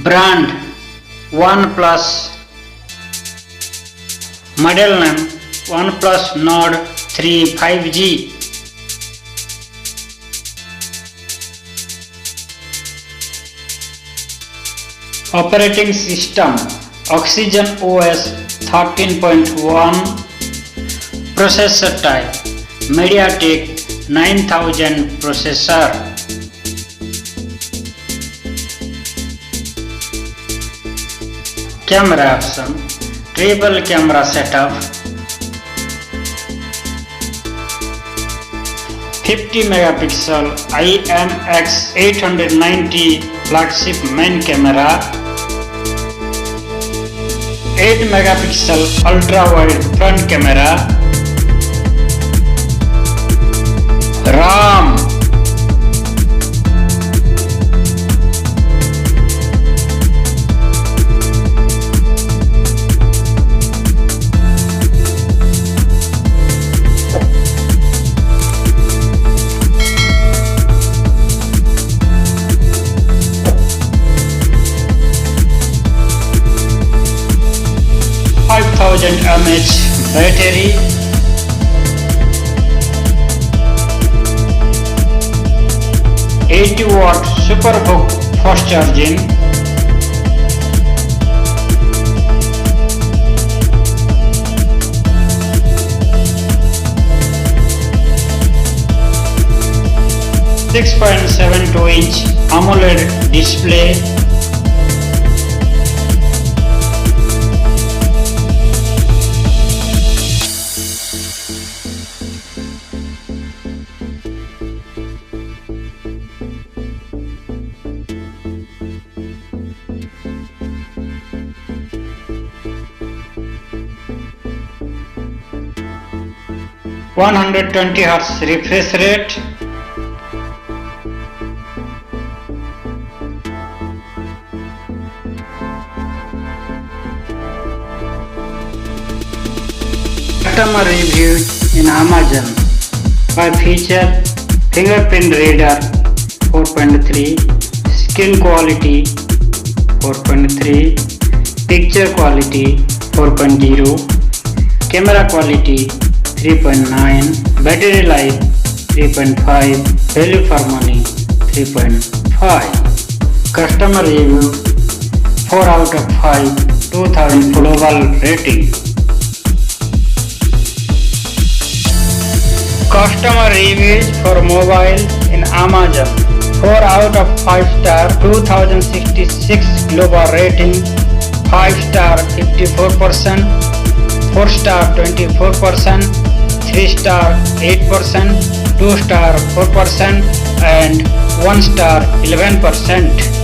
Brand OnePlus. Model name OnePlus Nord 3 5G. Operating system Oxygen OS 13.1. Processor type MediaTek 9000 processor. Camera option triple camera setup, 50 megapixel IMX 890 flagship main camera, 8 megapixel ultra wide front camera, RAM 5000 mAh battery, 80-watt superbook fast charging, 6.72-inch AMOLED display, (120Hz) refresh rate, customer review in Amazon. By feature fingerprint reader 4.3, screen quality 4.3, picture quality 4.0, camera quality 3.9, battery life 3.5, value for money 3.5. Customer review 4 out of 5, 2000 global rating. Customer reviews for mobile in Amazon. 4 out of 5 star, 2066 global rating, 5 star 54%, 4 star 24%, 3 star 8%, 2 star 4% and 1 star 11%.